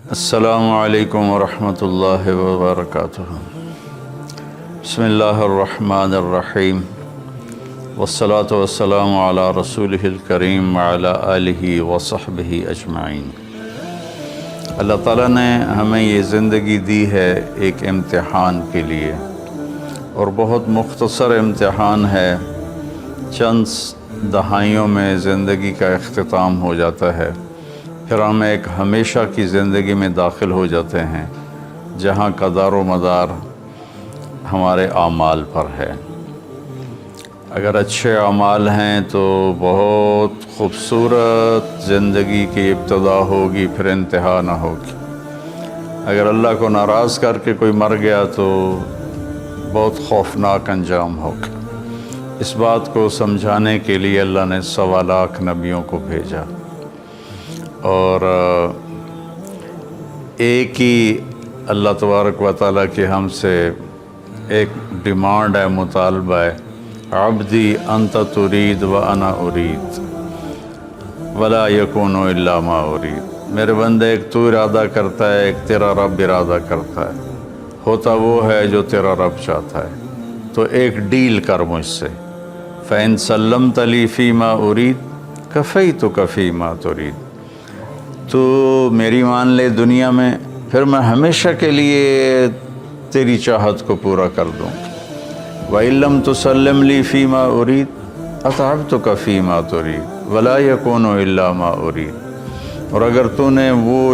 السلام علیکم ورحمۃ اللہ وبرکاتہ۔ بسم اللہ الرحمن الرحیم، والصلاة والسلام علی رسولہ الکریم وعلی آلہ وصحبہ اجمعین۔ اللہ تعالیٰ نے ہمیں یہ زندگی دی ہے ایک امتحان کے لیے، اور بہت مختصر امتحان ہے۔ چند دہائیوں میں زندگی کا اختتام ہو جاتا ہے، پھر ہم ایک ہمیشہ کی زندگی میں داخل ہو جاتے ہیں جہاں کا دار و مدار ہمارے اعمال پر ہے۔ اگر اچھے اعمال ہیں تو بہت خوبصورت زندگی کی ابتدا ہوگی، پھر انتہا نہ ہوگی۔ اگر اللہ کو ناراض کر کے کوئی مر گیا تو بہت خوفناک انجام ہوگا۔ اس بات کو سمجھانے کے لیے اللہ نے 1.25 لاکھ نبیوں کو بھیجا، اور ایک ہی اللہ تبارک و تعالیٰ کی ہم سے ایک ڈیمانڈ ہے، مطالبہ ہے، عبدی انت ترید و انا ارید ولا یکون الا ما ارید۔ میرے بندے، ایک تو ارادہ کرتا ہے، ایک تیرا رب ارادہ کرتا ہے، ہوتا وہ ہے جو تیرا رب چاہتا ہے۔ تو ایک ڈیل کر مجھ سے، فَإِن سَلَّمْتَ لِي فِي مَا أُرِيدُ كَفَيْتُكَ فِي مَا تُرِيدُ۔ تو میری مان لے دنیا میں، پھر میں ہمیشہ کے لیے تیری چاہت کو پورا کر دوں۔ وَإِن لَمْ تُسَلِّمْ لِي فِي مَا أُرِيدُ أَتْعَبْتُكَ فِي مَا تُرِيدُ وَلَا يَكُونُ إِلَّا مَا أُرِيدُ۔ اور اگر تو نے وہ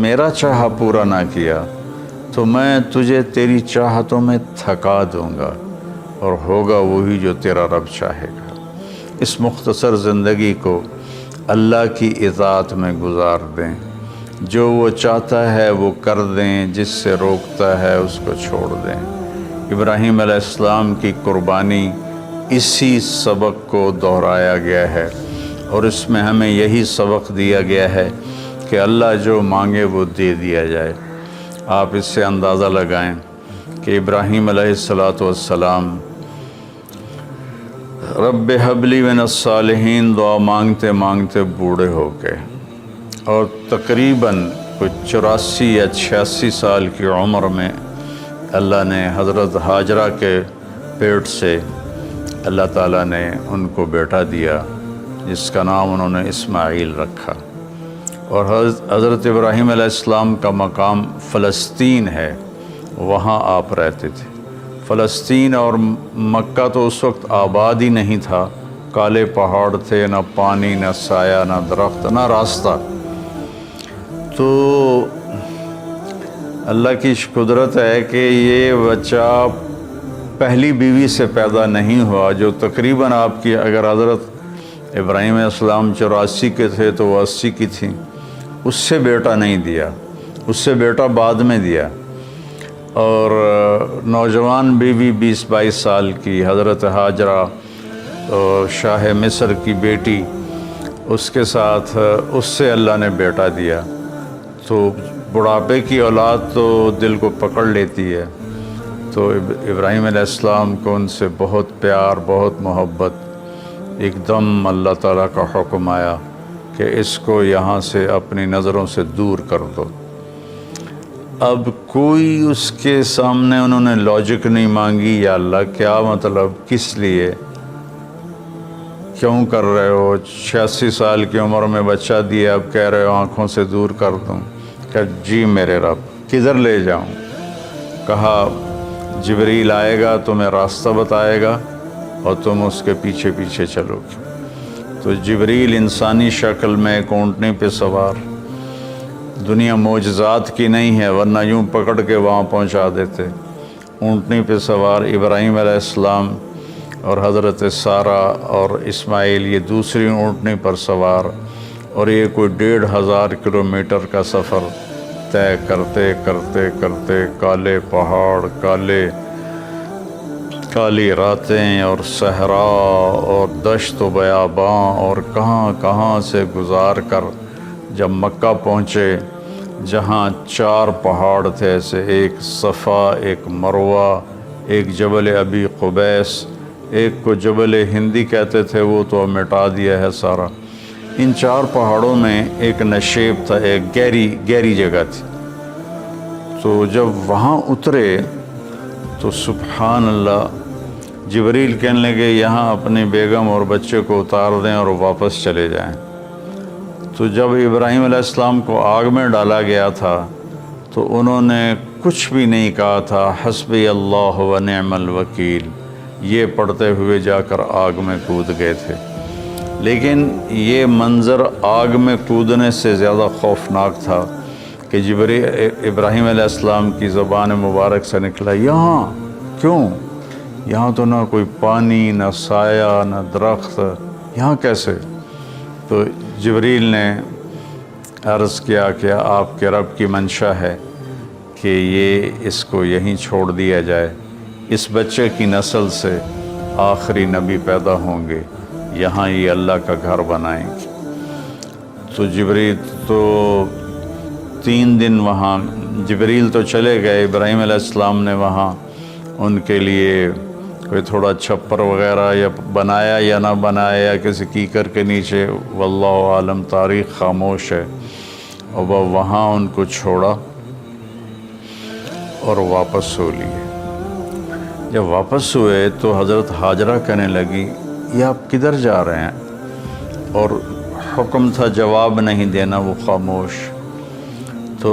میرا چاہا پورا نہ کیا تو میں تجھے تیری چاہتوں میں تھکا دوں گا، اور ہوگا وہی جو تیرا رب چاہے گا۔ اس مختصر زندگی کو اللہ کی اطاعت میں گزار دیں، جو وہ چاہتا ہے وہ کر دیں، جس سے روکتا ہے اس کو چھوڑ دیں۔ ابراہیم علیہ السلام کی قربانی اسی سبق کو دہرایا گیا ہے، اور اس میں ہمیں یہی سبق دیا گیا ہے کہ اللہ جو مانگے وہ دے دیا جائے۔ آپ اس سے اندازہ لگائیں کہ ابراہیم علیہ السلام رب حب لی من الصالحین دعا مانگتے مانگتے بوڑھے ہو گئے، اور تقریباً کچھ 84 یا 86 سال کی عمر میں اللہ نے حضرت ہاجرہ کے پیٹ سے اللہ تعالیٰ نے ان کو بیٹا دیا، جس کا نام انہوں نے اسماعیل رکھا۔ اور حضرت ابراہیم علیہ السلام کا مقام فلسطین ہے، وہاں آپ رہتے تھے۔ فلسطین اور مکہ تو اس وقت آباد ہی نہیں تھا، کالے پہاڑ تھے، نہ پانی، نہ سایہ، نہ درخت، نہ راستہ۔ تو اللہ کی قدرت ہے کہ یہ بچہ پہلی بیوی سے پیدا نہیں ہوا، جو تقریباً آپ کی، اگر حضرت ابراہیم علیہ السلام 84 کے تھے تو وہ 80 کی تھیں، اس سے بیٹا نہیں دیا، اس سے بیٹا بعد میں دیا۔ اور نوجوان بیوی 20-22 سال کی حضرت ہاجرہ، شاہ مصر کی بیٹی، اس کے ساتھ اس سے اللہ نے بیٹا دیا۔ تو بڑھاپے کی اولاد تو دل کو پکڑ لیتی ہے، تو ابراہیم علیہ السلام کو ان سے بہت پیار، بہت محبت۔ ایک دم اللہ تعالیٰ کا حکم آیا کہ اس کو یہاں سے اپنی نظروں سے دور کر دو۔ اب کوئی اس کے سامنے انہوں نے لاجک نہیں مانگی، یا اللہ کیا مطلب، کس لیے، کیوں کر رہے ہو؟ 86 سال کی عمر میں بچہ دیا، اب کہہ رہے ہو آنکھوں سے دور کر دوں؟ کہ جی میرے رب، کدھر لے جاؤں؟ کہا جبریل آئے گا، تمہیں راستہ بتائے گا، اور تم اس کے پیچھے پیچھے چلو گے۔ تو جبریل انسانی شکل میں ایک اونٹنی پہ سوار، دنیا معجزات کی نہیں ہے ورنہ یوں پکڑ کے وہاں پہنچا دیتے، اونٹنی پہ سوار ابراہیم علیہ السلام اور حضرت سارہ اور اسماعیل یہ دوسری اونٹنی پر سوار، اور یہ کوئی 1,500 کلومیٹر کا سفر طے کرتے کرتے کرتے، کالے پہاڑ، کالی راتیں اور صحرا اور دشت و بیاباں اور کہاں کہاں سے گزار کر جب مکہ پہنچے، جہاں 4 پہاڑ تھے، ایسے ایک صفا، ایک مروہ، ایک جبل ابی قبیس، ایک کو جبل ہندی کہتے تھے، وہ تو مٹا دیا ہے سارا۔ ان 4 پہاڑوں میں ایک نشیب تھا، ایک گہری جگہ تھی، تو جب وہاں اترے تو سبحان اللہ، جبریل کہنے لگے یہاں اپنی بیگم اور بچے کو اتار دیں اور واپس چلے جائیں۔ تو جب ابراہیم علیہ السلام کو آگ میں ڈالا گیا تھا تو انہوں نے کچھ بھی نہیں کہا تھا، حسبی اللہ و نعم الوکیل، یہ پڑھتے ہوئے جا کر آگ میں کود گئے تھے۔ لیکن یہ منظر آگ میں کودنے سے زیادہ خوفناک تھا کہ ابراہیم علیہ السلام کی زبان مبارک سے نکلا، یہاں کیوں؟ یہاں تو نہ کوئی پانی، نہ سایہ، نہ درخت، یہاں کیسے؟ تو جبریل نے عرض کیا کہ آپ کے رب کی منشا ہے کہ یہ اس کو یہیں چھوڑ دیا جائے، اس بچے کی نسل سے آخری نبی پیدا ہوں گے، یہاں یہ اللہ کا گھر بنائیں گے۔ تو جبریل تو 3 دن وہاں، جبریل تو چلے گئے، ابراہیم علیہ السلام نے وہاں ان کے لیے کوئی تھوڑا چھپر وغیرہ یا بنایا یا نہ بنایا، یا کسی کیکر کے نیچے، واللہ عالم، تاریخ خاموش ہے۔ اور وہ وہاں ان کو چھوڑا اور واپس ہو لیے۔ جب واپس ہوئے تو حضرت حاجرہ کہنے لگی، یہ آپ کدھر جا رہے ہیں؟ اور حکم تھا جواب نہیں دینا، وہ خاموش۔ تو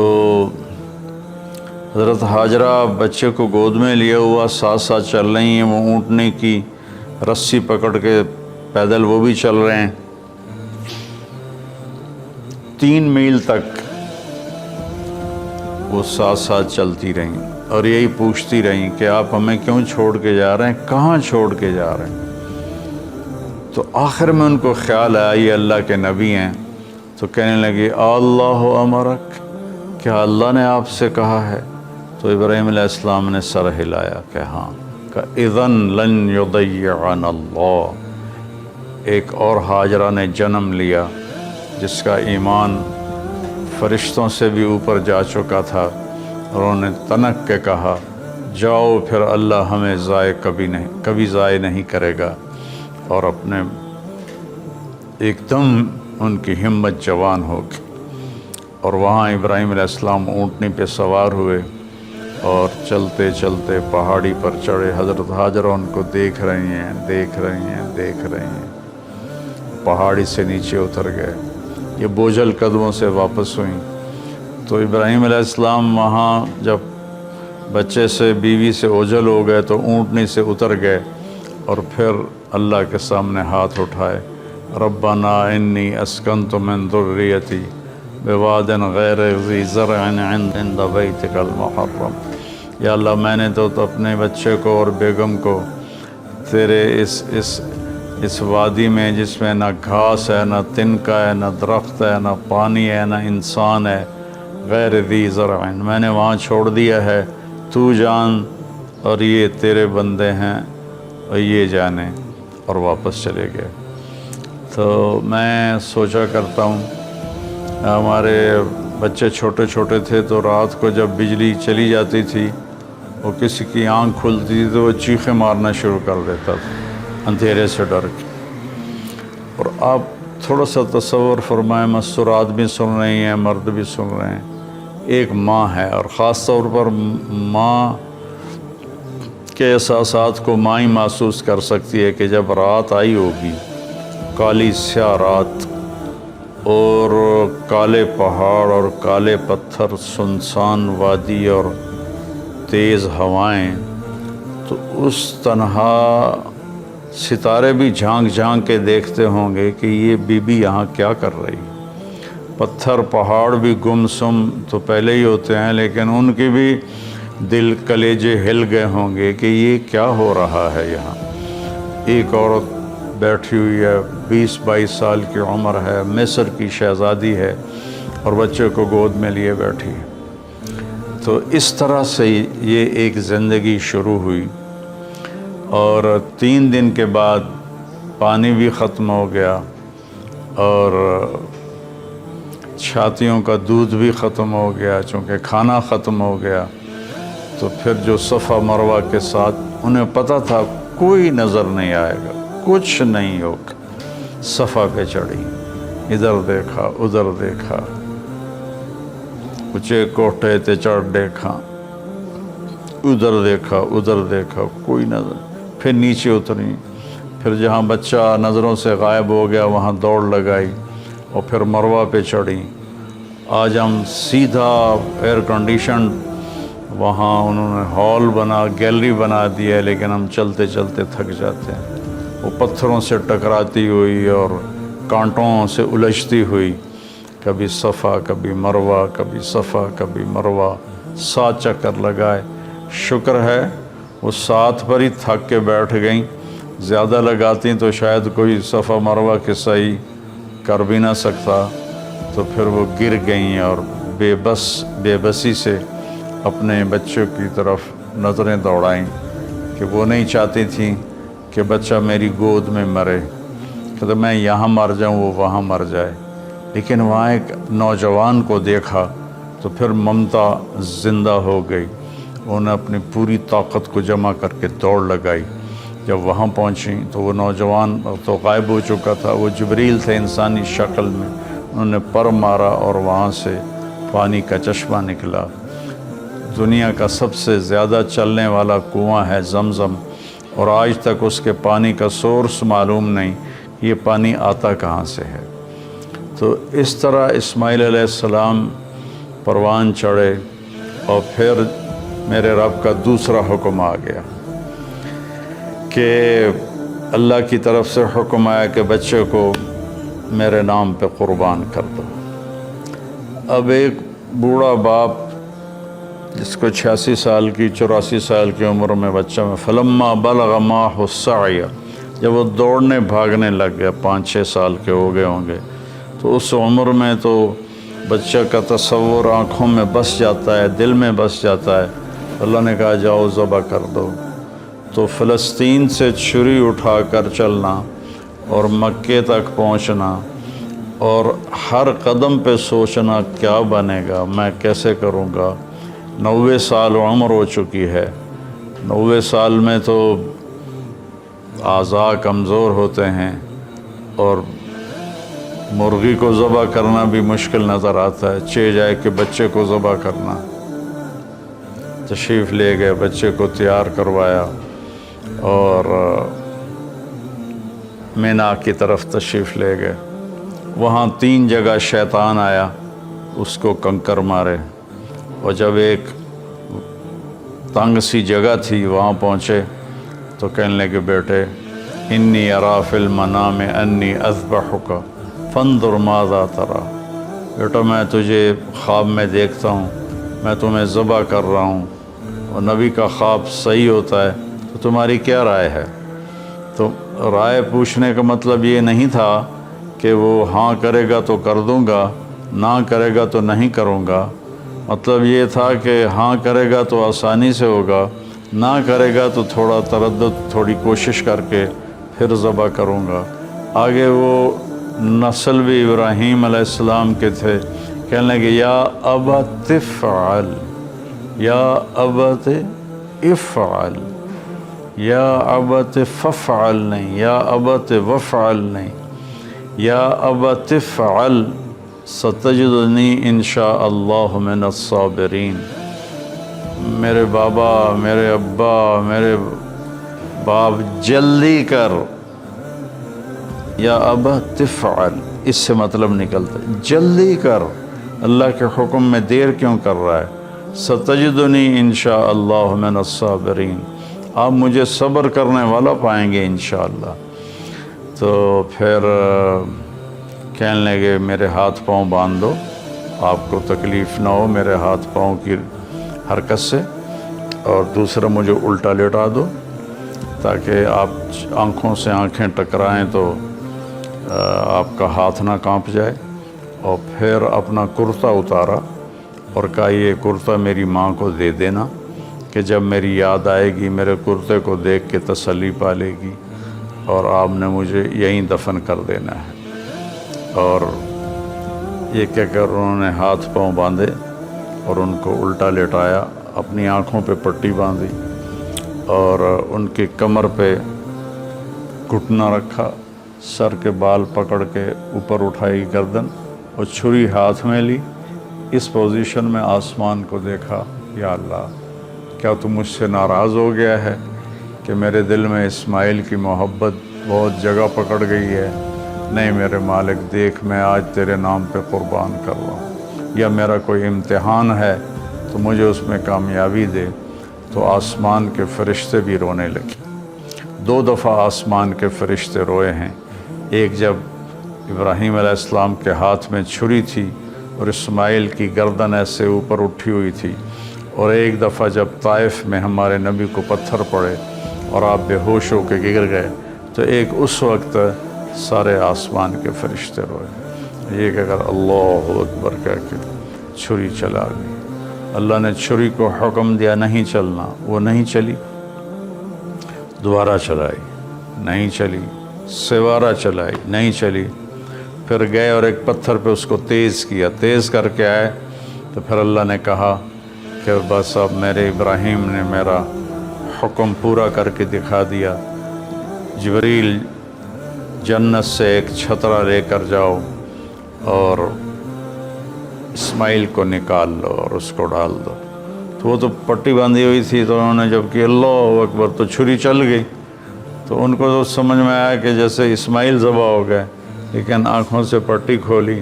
حضرت حاجرہ بچے کو گود میں لیا ہوا ساتھ ساتھ چل رہی ہیں، وہ اونٹنے کی رسی پکڑ کے پیدل وہ بھی چل رہے ہیں۔ 3 میل تک وہ ساتھ ساتھ چلتی رہیں اور یہی پوچھتی رہیں کہ آپ ہمیں کیوں چھوڑ کے جا رہے ہیں، کہاں چھوڑ کے جا رہے ہیں؟ تو آخر میں ان کو خیال آیا یہ اللہ کے نبی ہیں، تو کہنے لگی، اللہ امرک، کیا اللہ نے آپ سے کہا ہے؟ تو ابراہیم علیہ السلام نے سر ہلایا کہ ہاں، کہ اذن لن یضیعنا اللہ۔ ایک اور حاجرہ نے جنم لیا جس کا ایمان فرشتوں سے بھی اوپر جا چکا تھا، اور انہوں نے تنک کے کہا، جاؤ پھر اللہ ہمیں کبھی ضائع نہیں کرے گا۔ اور اپنے ایک دم ان کی ہمت جوان ہو گئی، اور وہاں ابراہیم علیہ السلام اونٹنی پہ سوار ہوئے اور چلتے چلتے پہاڑی پر چڑھے۔ حضرت حاجرہ ان کو دیکھ رہی ہیں، پہاڑی سے نیچے اتر گئے، یہ بوجھل قدموں سے واپس ہوئیں۔ تو ابراہیم علیہ السلام وہاں جب بچے سے، بیوی سے اوجھل ہو گئے تو اونٹنی سے اتر گئے، اور پھر اللہ کے سامنے ہاتھ اٹھائے، ربنا انی اسکنت من ذریتی بواد غیر ذی زرع عند بیتک المحرم۔ یا اللہ، میں نے تو اپنے بچے کو اور بیگم کو تیرے اس وادی میں جس میں نہ گھاس ہے، نہ تنکا ہے، نہ درخت ہے، نہ پانی ہے، نہ انسان ہے، غیر ذی زرع، میں نے وہاں چھوڑ دیا ہے، تو جان اور یہ تیرے بندے ہیں اور یہ جانے، اور واپس چلے گئے۔ تو میں سوچا کرتا ہوں، ہمارے بچے چھوٹے چھوٹے تھے تو رات کو جب بجلی چلی جاتی تھی، وہ کسی کی آنکھ کھلتی تھی تو وہ چیخیں مارنا شروع کر دیتا تھا اندھیرے سے ڈر کے۔ اور آپ تھوڑا سا تصور فرمائیں، مستورات بھی سن رہی ہیں، مرد بھی سن رہے ہیں، ایک ماں ہے، اور خاص طور پر ماں کے احساسات کو ماں ہی محسوس کر سکتی ہے کہ جب رات آئی ہوگی، کالی سیاہ رات، اور کالے پہاڑ اور کالے پتھر، سنسان وادی اور تیز ہوائیں، تو اس تنہا ستارے بھی جھانک جھانک کے دیکھتے ہوں گے کہ یہ بی بی یہاں کیا کر رہی۔ پتھر پہاڑ بھی گمسم تو پہلے ہی ہوتے ہیں، لیکن ان کی بھی دل کلیجے ہل گئے ہوں گے کہ یہ کیا ہو رہا ہے یہاں۔ ایک عورت بیٹھی ہوئی ہے، 20-22 سال کی عمر ہے، مصر کی شہزادی ہے، اور بچے کو گود میں لیے بیٹھی ہے۔ تو اس طرح سے یہ ایک زندگی شروع ہوئی، اور 3 دن کے بعد پانی بھی ختم ہو گیا، اور چھاتیوں کا دودھ بھی ختم ہو گیا، چونکہ کھانا ختم ہو گیا۔ تو پھر جو صفا مروہ کے ساتھ انہیں پتہ تھا کوئی نظر نہیں آئے گا، کچھ نہیں ہوگا، صفا پہ چڑھی، ادھر دیکھا ادھر دیکھا، اچے کوٹھے تے چڑھ دیکھا، ادھر دیکھا کوئی نظر، پھر نیچے اتری، پھر جہاں بچہ نظروں سے غائب ہو گیا وہاں دوڑ لگائی اور پھر مروہ پہ چڑھی۔ آج ہم سیدھا ایئر کنڈیشن وہاں انہوں نے ہال بنا، گیلری بنا دیا ہے، لیکن ہم چلتے چلتے تھک جاتے ہیں۔ وہ پتھروں سے ٹکراتی ہوئی اور کانٹوں سے الجھتی ہوئی، کبھی صفا کبھی مروہ، کبھی صفا کبھی مروہ، 7 چکر لگائے۔ شکر ہے وہ 7 پر ہی تھک کے بیٹھ گئیں، زیادہ لگاتی تو شاید کوئی صفا مروہ کے صحیح کر بھی نہ سکتا، تو پھر وہ گر گئیں اور بے بسی سے اپنے بچوں کی طرف نظریں دوڑائیں کہ وہ نہیں چاہتی تھیں کہ بچہ میری گود میں مرے، کہ میں یہاں مر جاؤں وہ وہاں مر جائے۔ لیکن وہاں ایک نوجوان کو دیکھا تو پھر ممتا زندہ ہو گئی، انہوں نے اپنی پوری طاقت کو جمع کر کے دوڑ لگائی۔ جب وہاں پہنچیں تو وہ نوجوان تو غائب ہو چکا تھا، وہ جبریل تھے انسانی شکل میں، انہوں نے پر مارا اور وہاں سے پانی کا چشمہ نکلا۔ دنیا کا سب سے زیادہ چلنے والا کنواں ہے زمزم، اور آج تک اس کے پانی کا سورس معلوم نہیں، یہ پانی آتا کہاں سے ہے۔ تو اس طرح اسماعیل علیہ السلام پروان چڑھے، اور پھر میرے رب کا دوسرا حکم آ گیا کہ اللہ کی طرف سے حکم آیا کہ بچے کو میرے نام پہ قربان کر دو۔ اب ایک بوڑھا باپ جس کو 86 سال کی 84 سال کی عمر میں بچہ میں فلما بلغ معه السعی، جب وہ دوڑنے بھاگنے لگ گیا، 5-6 سال کے ہو گئے ہوں گے، تو اس عمر میں تو بچہ کا تصور آنکھوں میں بس جاتا ہے، دل میں بس جاتا ہے۔ اللہ نے کہا جاؤ ذبح کر دو۔ تو فلسطین سے چھری اٹھا کر چلنا اور مکے تک پہنچنا، اور ہر قدم پہ سوچنا کیا بنے گا، میں کیسے کروں گا۔ 90 سال عمر ہو چکی ہے، 90 سال میں تو اعضاء کمزور ہوتے ہیں، اور مرغی کو ذبح کرنا بھی مشکل نظر آتا ہے، چہ جائے کہ بچے کو ذبح کرنا۔ تشریف لے گئے، بچے کو تیار کروایا، اور مینا کی طرف تشریف لے گئے۔ وہاں 3 جگہ شیطان آیا، اس کو کنکر مارے، اور جب ایک تنگ سی جگہ تھی وہاں پہنچے تو کہنے لگے بیٹے انی ارا فی المنام انی اذبحک فانظر ماذا تری، بیٹا میں تجھے خواب میں دیکھتا ہوں، میں تمہیں ذبح کر رہا ہوں، اور نبی کا خواب صحیح ہوتا ہے تو تمہاری کیا رائے ہے؟ تو رائے پوچھنے کا مطلب یہ نہیں تھا کہ وہ ہاں کرے گا تو کر دوں گا، نہ کرے گا تو نہیں کروں گا، مطلب یہ تھا کہ ہاں کرے گا تو آسانی سے ہوگا، نہ کرے گا تو تھوڑا تردد، تھوڑی کوشش کر کے پھر ذبح کروں گا۔ آگے وہ نسل بھی ابراہیم علیہ السلام کے تھے، کہنے لگے یا ابت افعل، یا ابت افعل، یا ابت ففعل نہیں، یا ابت وفعل نہیں، یا ابت افعل ستجدنی انشاء اللہ من الصابرین۔ میرے بابا، میرے ابا، میرے باپ جلدی کر، یا ابت افعل، اس سے مطلب نکلتا ہے جلدی کر، اللہ کے حکم میں دیر کیوں کر رہا ہے؟ ستجدنی انشاء اللہ من الصابرین، آپ مجھے صبر کرنے والا پائیں گے انشاءاللہ۔ تو پھر کہنے لگے میرے ہاتھ پاؤں باندھ دو، آپ کو تکلیف نہ ہو میرے ہاتھ پاؤں کی حرکت سے، اور دوسرا مجھے الٹا لٹا دو تاکہ آپ آنکھوں سے آنکھیں ٹکرائیں تو آپ کا ہاتھ نہ کانپ جائے۔ اور پھر اپنا کرتا اتارا اور کہا یہ کرتا میری ماں کو دے دینا کہ جب میری یاد آئے گی میرے کرتے کو دیکھ کے تسلی پا لے گی، اور آپ نے مجھے یہیں دفن کر دینا ہے۔ اور یہ کہہ کر انہوں نے ہاتھ پاؤں باندھے اور ان کو الٹا لٹایا، اپنی آنکھوں پہ پٹی باندھی اور ان کی کمر پہ گھٹنا رکھا، سر کے بال پکڑ کے اوپر اٹھائی گردن، اور چھری ہاتھ میں لی، اس پوزیشن میں آسمان کو دیکھا، یا اللہ کیا تو مجھ سے ناراض ہو گیا ہے کہ میرے دل میں اسماعیل کی محبت بہت جگہ پکڑ گئی ہے؟ نہیں میرے مالک، دیکھ میں آج تیرے نام پہ قربان کر رہا ہوں، یا میرا کوئی امتحان ہے تو مجھے اس میں کامیابی دے۔ تو آسمان کے فرشتے بھی رونے لگے۔ 2 دفعہ آسمان کے فرشتے روئے ہیں، ایک جب ابراہیم علیہ السلام کے ہاتھ میں چھری تھی اور اسماعیل کی گردن ایسے اوپر اٹھی ہوئی تھی، اور ایک دفعہ جب طائف میں ہمارے نبی کو پتھر پڑے اور آپ بے ہوش ہو کے گر گئے، تو ایک اس وقت سارے آسمان کے فرشتے روئے۔ یہ کہ اگر اللہ اکبر کہہ کے چھری چلا گئی، اللہ نے چھری کو حکم دیا نہیں چلنا، وہ نہیں چلی، دوبارہ چلائی نہیں چلی، سوارہ چلائی نہیں چلی، پھر گئے اور ایک پتھر پہ اس کو تیز کیا، تیز کر کے آئے تو پھر اللہ نے کہا کہ بس اب میرے ابراہیم نے میرا حکم پورا کر کے دکھا دیا، جبریل جنت سے ایک چھترا لے کر جاؤ اور اسماعیل کو نکال لو اور اس کو ڈال دو۔ تو وہ تو پٹی باندھی ہوئی تھی، تو انہوں نے جب کہ اللہ اکبر تو چھری چل گئی، تو ان کو تو سمجھ میں آیا کہ جیسے اسماعیل ذبح ہو گئے، لیکن آنکھوں سے پٹی کھولی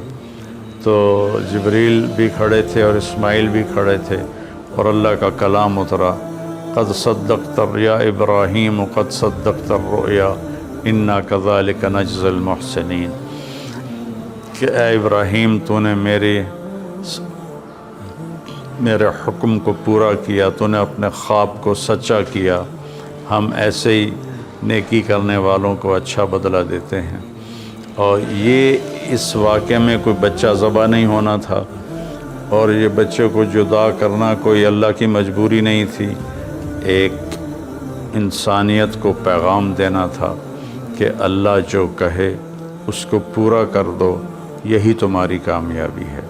تو جبریل بھی کھڑے تھے اور اسماعیل بھی کھڑے تھے، اور اللہ کا کلام اترا، قد صدقت یا ابراہیم قد صدقت الرؤیا انا کذالک نجزی المحسنین، کہ اے ابراہیم تو نے میرے حکم کو پورا کیا، تو نے اپنے خواب کو سچا کیا، ہم ایسے ہی نیکی کرنے والوں کو اچھا بدلہ دیتے ہیں۔ اور یہ اس واقعے میں کوئی بچہ ذبح نہیں ہونا تھا، اور یہ بچے کو جدا کرنا کوئی اللہ کی مجبوری نہیں تھی، ایک انسانیت کو پیغام دینا تھا کہ اللہ جو کہے اس کو پورا کر دو، یہی تمہاری کامیابی ہے۔